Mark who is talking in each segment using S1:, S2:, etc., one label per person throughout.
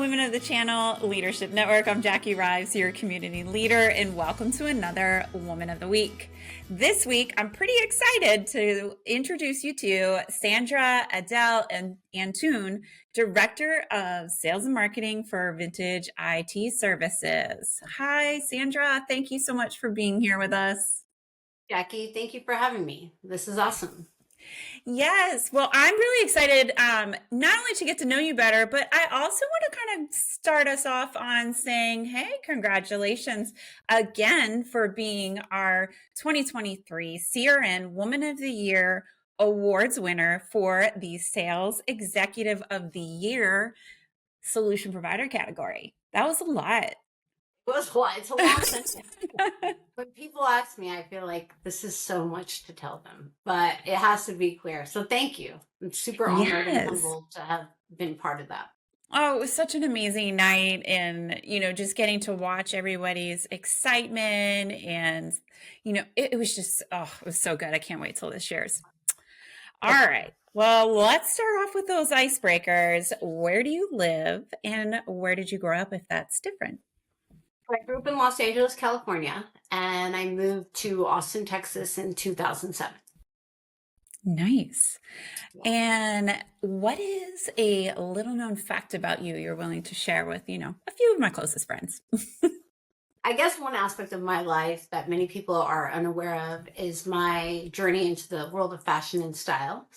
S1: Women of the Channel Leadership Network. I'm Jackie Rives, your community leader, and welcome to another Woman of the Week. This week, I'm pretty excited to introduce you to Sandra Adel Antoun, Director of Sales and Marketing for Vintage IT Services. Hi, Sandra. Thank you so much for being here with us.
S2: Jackie, thank you for having me. This is awesome.
S1: Yes. Well, I'm really excited not only to get to know you better, but I also want to kind of start us off on saying, hey, congratulations again for being our 2023 CRN Woman of the Year Awards winner for the Sales Executive of the Year Solution Provider category. That was a lot.
S2: It's a long sentence. When people ask me, I feel like this is so much to tell them, but it has to be clear. So thank you. I'm super honored and humbled to have been part of that.
S1: Oh, it was such an amazing night, and just getting to watch everybody's excitement, and it was just, it was so good. I can't wait till this shares. All right. Well, let's start off with those icebreakers. Where do you live, and where did you grow up, if that's different?
S2: I grew up in Los Angeles, California, and I moved to Austin, Texas in 2007.
S1: Nice. And what is a little known fact about you you're willing to share with, a few of my closest friends?
S2: I guess one aspect of my life that many people are unaware of is my journey into the world of fashion and style.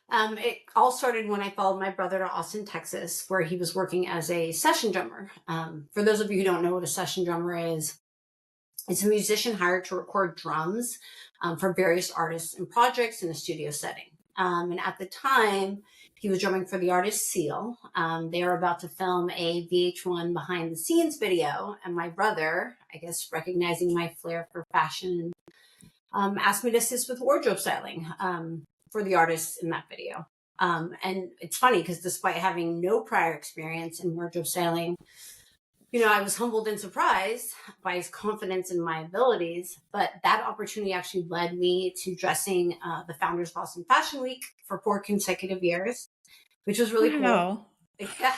S2: It all started when I followed my brother to Austin, Texas, where he was working as a session drummer. For those of you who don't know what a session drummer is, it's a musician hired to record drums for various artists and projects in a studio setting. And at the time, he was drumming for the artist Seal. They were about to film a VH1 behind the scenes video. And my brother, I guess recognizing my flair for fashion, asked me to assist with wardrobe styling for the artists in that video. And it's funny because despite having no prior experience in wardrobe styling, I was humbled and surprised by his confidence in my abilities, but that opportunity actually led me to dressing the Founders Boston Fashion Week for 4 consecutive years, which was really cool. Yeah.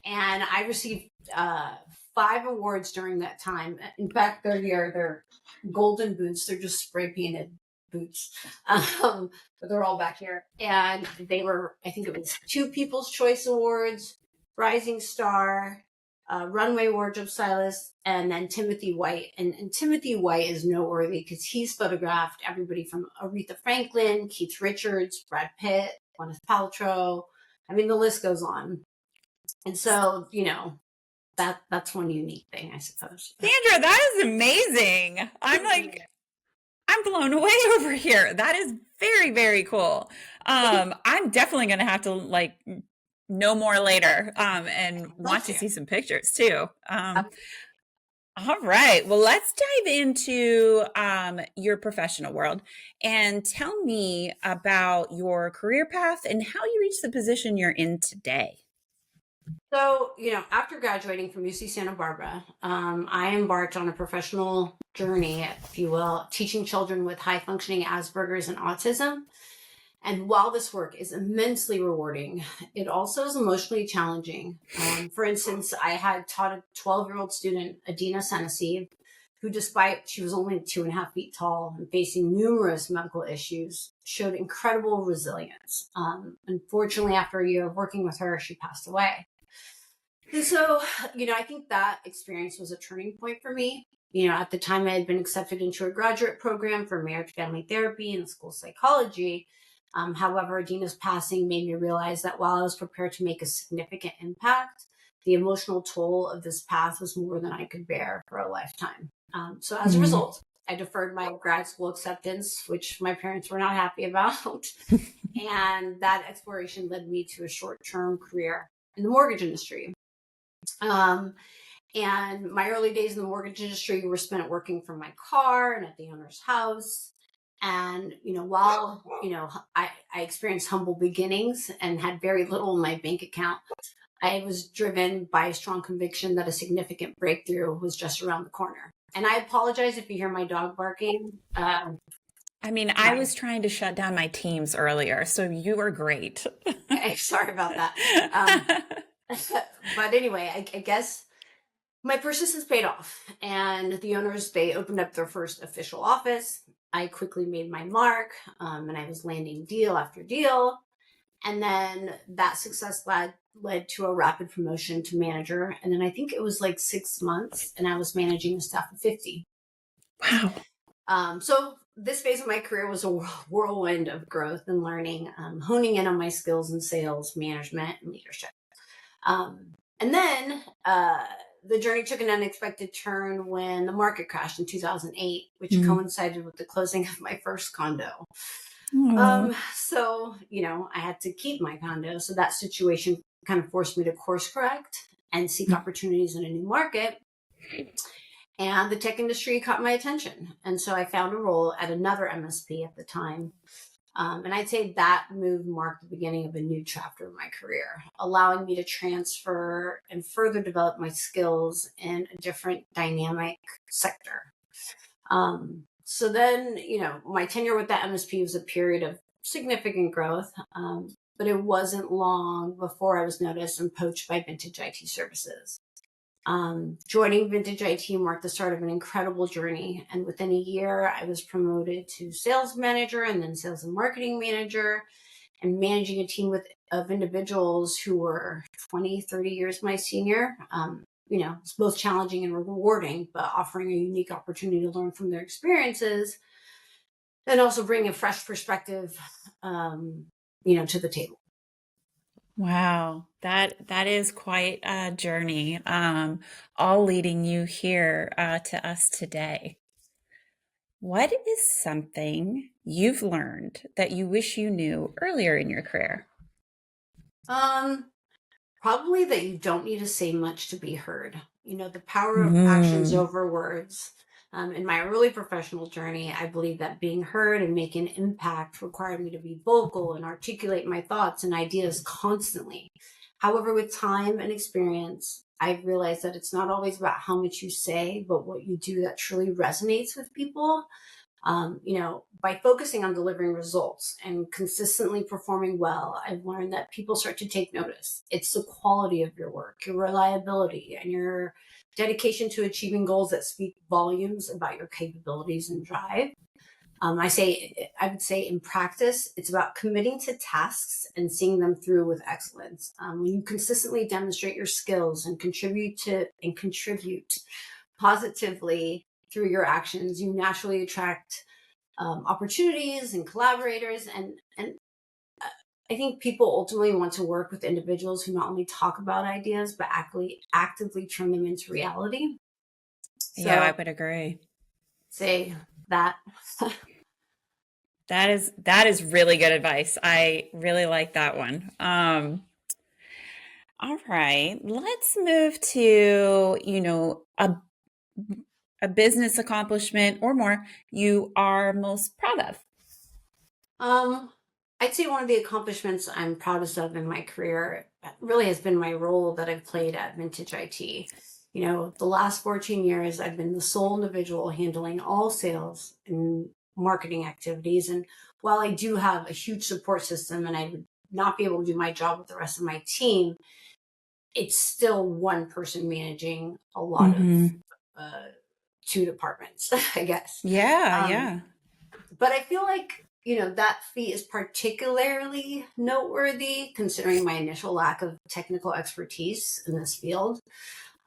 S2: And I received 5 awards during that time. In fact, they're golden boots. They're just spray painted boots, but they're all back here. And they were, I think it was 2 People's Choice Awards, Rising Star, runway wardrobe stylist, and then Timothy White. And Timothy White is noteworthy because he's photographed everybody from Aretha Franklin, Keith Richards, Brad Pitt, Gwyneth Paltrow. I mean, the list goes on. And so, that's one unique thing, I suppose.
S1: Sandra, that is amazing. I'm blown away over here. That is very, very cool. I'm definitely going to have to know more later and want to see some pictures too. All right. Well, let's dive into your professional world and tell me about your career path and how you reached the position you're in today.
S2: So, after graduating from UC Santa Barbara, I embarked on a professional journey, if you will, teaching children with high functioning Asperger's and autism. And while this work is immensely rewarding, it also is emotionally challenging. For instance, I had taught a 12-year-old student, Adina Senesi, who, despite she was only 2.5 feet tall and facing numerous medical issues, showed incredible resilience. Unfortunately, after a year of working with her, she passed away. And so, I think that experience was a turning point for me. At the time, I had been accepted into a graduate program for marriage family therapy and school psychology. However, Adina's passing made me realize that while I was prepared to make a significant impact, the emotional toll of this path was more than I could bear for a lifetime. So as a result, I deferred my grad school acceptance, which my parents were not happy about. And that exploration led me to a short-term career in the mortgage industry. And my early days in the mortgage industry were spent working from my car and at the owner's house. And, while, I experienced humble beginnings and had very little in my bank account, I was driven by a strong conviction that a significant breakthrough was just around the corner. And I apologize if you hear my dog barking.
S1: I was trying to shut down my Teams earlier, so you were great.
S2: Sorry about that. But anyway, I guess my persistence paid off, and the owners, they opened up their first official office. I quickly made my mark, and I was landing deal after deal. And then that success led to a rapid promotion to manager. And then I think it was like 6 months, and I was managing a staff of 50.
S1: Wow.
S2: So this phase of my career was a whirlwind of growth and learning, honing in on my skills in sales, management, and leadership. And then the journey took an unexpected turn when the market crashed in 2008, which coincided with the closing of my first condo. So, I had to keep my condo. So that situation kind of forced me to course correct and seek opportunities in a new market. And the tech industry caught my attention. And so I found a role at another MSP at the time. And I'd say that move marked the beginning of a new chapter of my career, allowing me to transfer and further develop my skills in a different dynamic sector. So then, my tenure with that MSP was a period of significant growth, but it wasn't long before I was noticed and poached by Vintage IT Services. Joining Vintage IT marked the start of an incredible journey. And within a year, I was promoted to sales manager and then sales and marketing manager, and managing a team of individuals who were 20, 30 years my senior. It's both challenging and rewarding, but offering a unique opportunity to learn from their experiences and also bring a fresh perspective, to the table.
S1: Wow, that is quite a journey, all leading you here to us today. What is something you've learned that you wish you knew earlier in your career?
S2: Probably that you don't need to say much to be heard. The power of actions over words. In my early professional journey, I believe that being heard and make an impact required me to be vocal and articulate my thoughts and ideas constantly. However, with time and experience, I've realized that it's not always about how much you say, but what you do that truly resonates with people. By focusing on delivering results and consistently performing well, I've learned that people start to take notice. It's the quality of your work, your reliability, and your dedication to achieving goals that speak volumes about your capabilities and drive. I would say in practice, it's about committing to tasks and seeing them through with excellence. When you consistently demonstrate your skills and contribute positively through your actions, you naturally attract opportunities and collaborators. And I think people ultimately want to work with individuals who not only talk about ideas, but actively turn them into reality.
S1: Yeah, I would agree.
S2: Say that.
S1: That is really good advice. I really like that one. All right, let's move to, a business accomplishment or more you are most proud of.
S2: I'd say one of the accomplishments I'm proudest of in my career really has been my role that I've played at Vintage IT. The last 14 years, I've been the sole individual handling all sales and marketing activities. And while I do have a huge support system and I would not be able to do my job with the rest of my team, it's still one person managing a lot of two departments, I guess.
S1: Yeah.
S2: But I feel like, that feat is particularly noteworthy considering my initial lack of technical expertise in this field.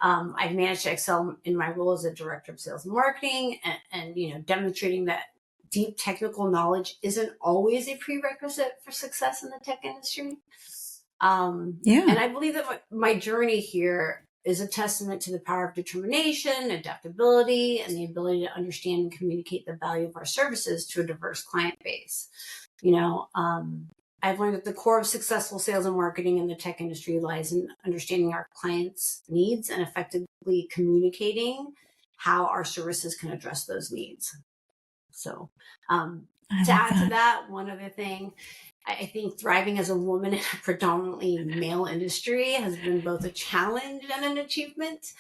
S2: I've managed to excel in my role as a director of sales and marketing, and demonstrating that deep technical knowledge isn't always a prerequisite for success in the tech industry. And I believe that my journey here is a testament to the power of determination, adaptability, and the ability to understand and communicate the value of our services to a diverse client base. I've learned that the core of successful sales and marketing in the tech industry lies in understanding our clients' needs and effectively communicating how our services can address those needs. So, to add to that, one other thing, I think thriving as a woman in a predominantly male industry has been both a challenge and an achievement.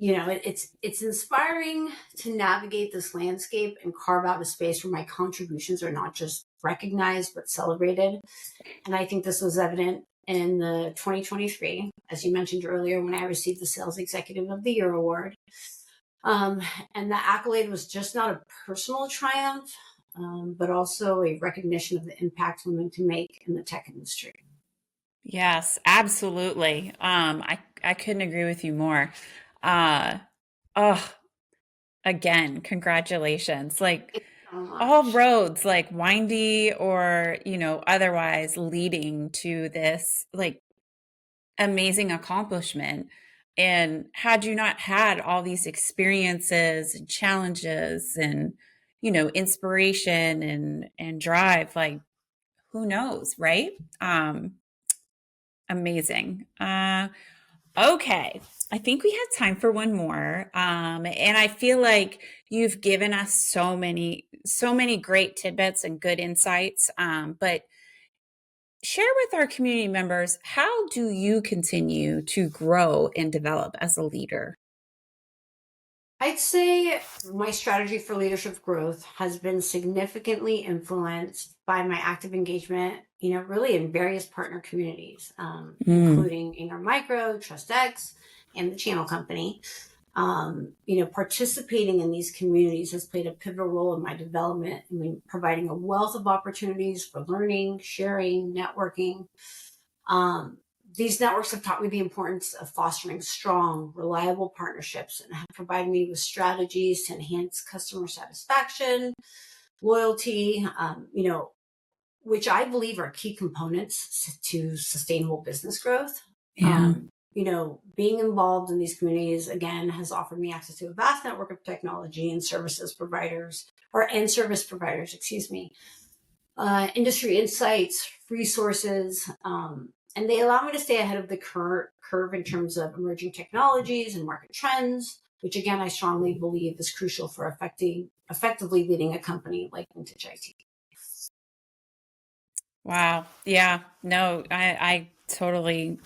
S2: It's inspiring to navigate this landscape and carve out a space where my contributions are not just recognized but celebrated. And I think this was evident in the 2023, as you mentioned earlier, when I received the Sales Executive of the Year award. Um, and the accolade was just not a personal triumph, but also a recognition of the impact women can make in the tech industry.
S1: Yes, absolutely. I couldn't agree with you more. Uh, oh, again, congratulations. Like
S2: So
S1: all
S2: much.
S1: roads, like windy or, otherwise leading to this like amazing accomplishment. And had you not had all these experiences and challenges and, inspiration and drive, like who knows, right? Amazing. Okay. I think we have time for one more. And I feel like you've given us so many great tidbits and good insights. But share with our community members, how do you continue to grow and develop as a leader?
S2: I'd say my strategy for leadership growth has been significantly influenced by my active engagement, really in various partner communities,
S1: Mm,
S2: including Ingram Micro, TrustX, and the Channel Company. Participating in these communities has played a pivotal role in my development. I mean, providing a wealth of opportunities for learning, sharing, networking. Um, these networks have taught me the importance of fostering strong, reliable partnerships and have provided me with strategies to enhance customer satisfaction, loyalty, which I believe are key components to sustainable business growth.
S1: yeah.
S2: Being involved in these communities again has offered me access to a vast network of technology and service providers, excuse me, industry insights, resources, and they allow me to stay ahead of the curve in terms of emerging technologies and market trends, which again I strongly believe is crucial for effectively leading a company like Vintage IT.
S1: Wow. Yeah. No, I totally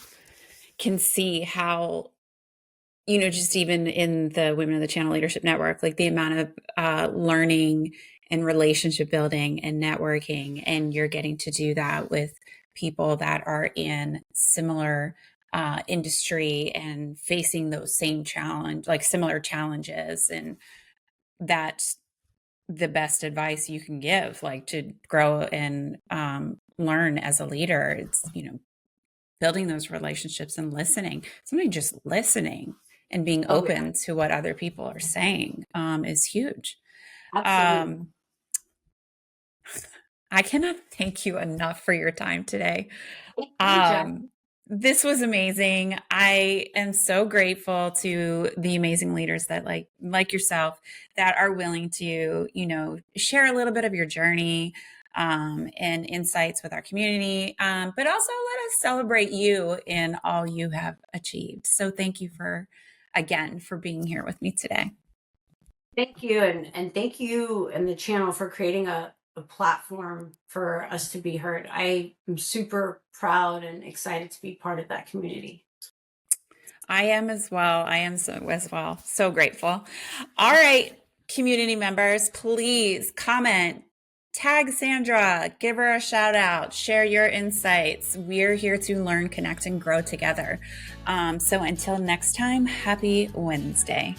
S1: can see how, just even in the Women of the Channel Leadership Network, like the amount of learning and relationship building and networking, and you're getting to do that with people that are in similar industry and facing those same challenge, like similar challenges. And that's the best advice you can give, like to grow and learn as a leader. It's, building those relationships and listening. Somebody just listening and being
S2: Oh yeah,
S1: open to what other people are saying is huge.
S2: absolutely.
S1: Um, I cannot thank you enough for your time today.
S2: Thank you, Jack.
S1: Um, this was amazing. I am so grateful to the amazing leaders that like yourself that are willing to, share a little bit of your journey and insights with our community, but also let us celebrate you in all you have achieved. So thank you again for being here with me today.
S2: Thank you, and thank you and the channel for creating a platform for us to be heard. I am super proud and excited to be part of that community.
S1: I am as well. I am so as well. So grateful. All right, community members, please comment, tag Sandra, give her a shout out, share your insights. We're here to learn, connect, and grow together. So until next time, happy Wednesday.